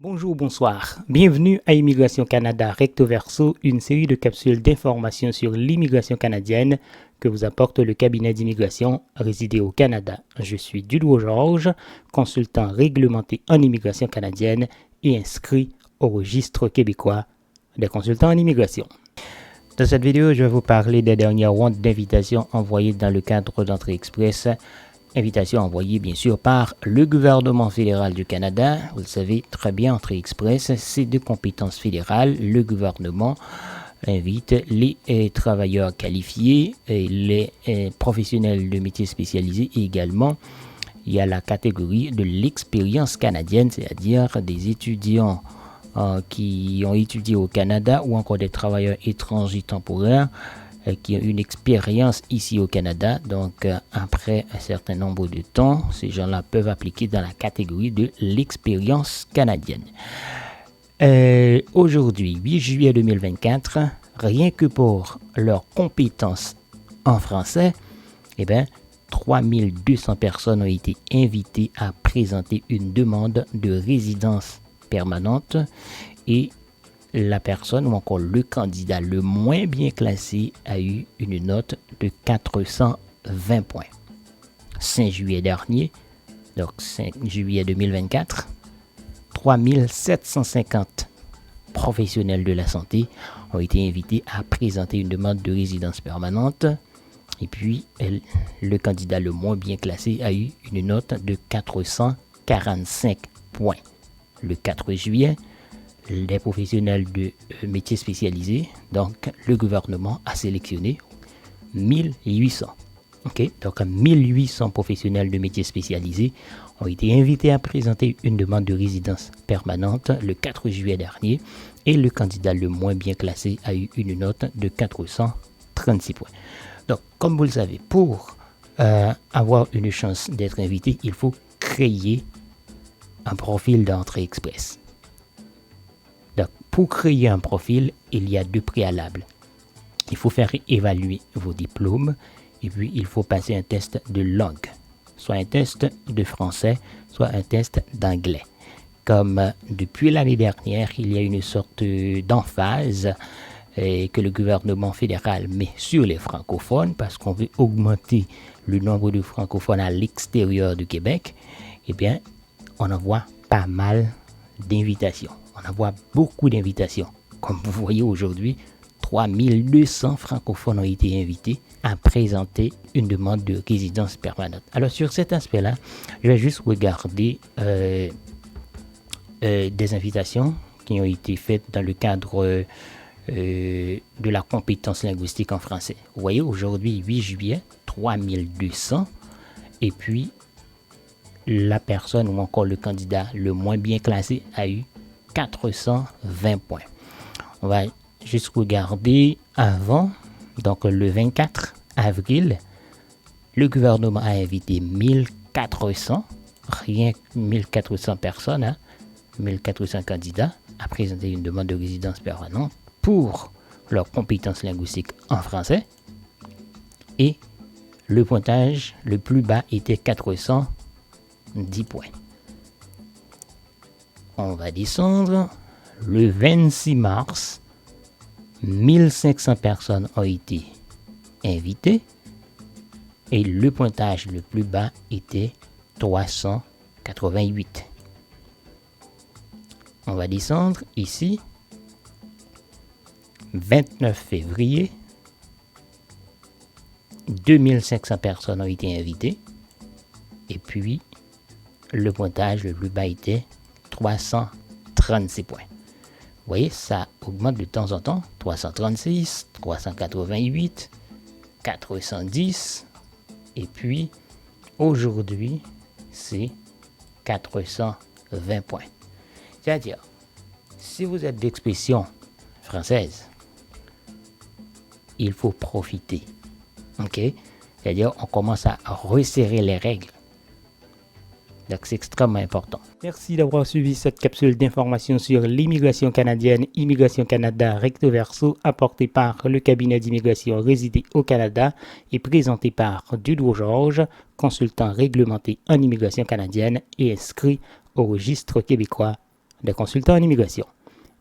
Bonjour, bonsoir. Bienvenue à Immigration Canada Recto Verso, une série de capsules d'informations sur l'immigration canadienne que vous apporte le cabinet d'immigration résidé au Canada. Je suis Dudou Georges, consultant réglementé en immigration canadienne et inscrit au registre québécois des consultants en immigration. Dans cette vidéo, je vais vous parler des dernières rondes d'invitations envoyées dans le cadre d'entrée express. Invitation envoyée bien sûr par le gouvernement fédéral du Canada. Vous le savez très bien, Entrée Express, c'est de compétences fédérales. Le gouvernement invite les travailleurs qualifiés, et les professionnels de métiers spécialisés et également il y a la catégorie de l'expérience canadienne, c'est-à-dire des étudiants qui ont étudié au Canada ou encore des travailleurs étrangers temporaires qui ont une expérience ici au Canada. Donc, après un certain nombre de temps, ces gens-là peuvent appliquer dans la catégorie de l'expérience canadienne. Aujourd'hui, 8 juillet 2024, rien que pour leurs compétences en français, 3200 personnes ont été invitées à présenter une demande de résidence permanente et la personne ou encore le candidat le moins bien classé a eu une note de 420 points. 5 juillet dernier, donc 5 juillet 2024, 3750 professionnels de la santé ont été invités à présenter une demande de résidence permanente. Et puis, le candidat le moins bien classé a eu une note de 445 points. Le 4 juillet, les professionnels de métiers spécialisés, donc le gouvernement a sélectionné 1800. Donc 1800 professionnels de métiers spécialisés ont été invités à présenter une demande de résidence permanente le 4 juillet dernier et le candidat le moins bien classé a eu une note de 436 points. Donc, comme vous le savez, pour avoir une chance d'être invité, il faut créer un profil d'entrée express. Donc, pour créer un profil, il y a deux préalables. Il faut faire évaluer vos diplômes et puis il faut passer un test de langue, soit un test de français, soit un test d'anglais. Comme depuis l'année dernière, il y a une sorte d'emphase que le gouvernement fédéral met sur les francophones parce qu'on veut augmenter le nombre de francophones à l'extérieur du Québec, on envoie pas mal d'invitations. On envoie beaucoup d'invitations. Comme vous voyez aujourd'hui, 3200 francophones ont été invités à présenter une demande de résidence permanente. Alors sur cet aspect-là, je vais juste regarder des invitations qui ont été faites dans le cadre de la compétence linguistique en français. Vous voyez aujourd'hui, 8 juillet, 3200 et puis la personne ou encore le candidat le moins bien classé a eu 420 points. On va juste regarder avant, donc le 24 avril, le gouvernement a invité 1400, rien que 1400 personnes, 1400 candidats à présenter une demande de résidence permanente pour leurs compétences linguistiques en français. Et le pointage le plus bas était 410 points. On va descendre. Le 26 mars, 1500 personnes ont été invitées et le pointage le plus bas était 388. On va descendre ici. 29 février, 2500 personnes ont été invitées et puis le pointage le plus bas était 336 points. Vous voyez, ça augmente de temps en temps. 336, 388, 410 et puis aujourd'hui c'est 420 points. C'est-à-dire, si vous êtes d'expression française, il faut profiter. C'est-à-dire, on commence à resserrer les règles. Donc, c'est extrêmement important. Merci d'avoir suivi cette capsule d'information sur l'immigration canadienne, Immigration Canada Recto Verso, apportée par le cabinet d'immigration résidé au Canada et présentée par Dudou Georges, consultant réglementé en immigration canadienne et inscrit au registre québécois des consultants en immigration.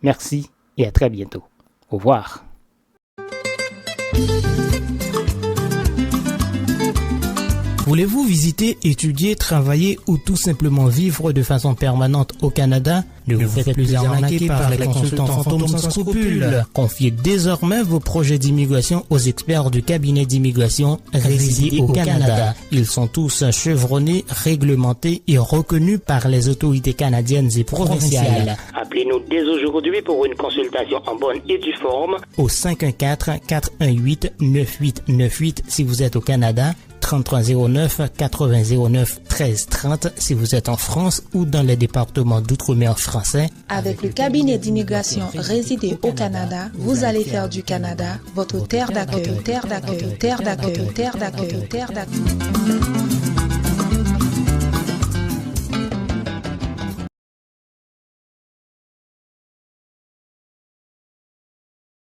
Merci et à très bientôt. Au revoir. Voulez-vous visiter, étudier, travailler ou tout simplement vivre de façon permanente au Canada? Ne vous faites plus arnaquer par les consultants fantômes sans scrupules. Confiez désormais vos projets d'immigration aux experts du cabinet d'immigration résidés au Canada. Ils sont tous chevronnés, réglementés et reconnus par les autorités canadiennes et provinciales. Appelez-nous dès aujourd'hui pour une consultation en bonne et due forme au 514-418-9898 si vous êtes au Canada, 3309-8009-1330 si vous êtes en France ou dans les départements d'outre-mer français. Avec le cabinet d'immigration résidé au Canada, vous allez faire du Canada votre terre d'accueil, terre d'accueil, terre d'accueil, terre d'accueil, terre d'accueil.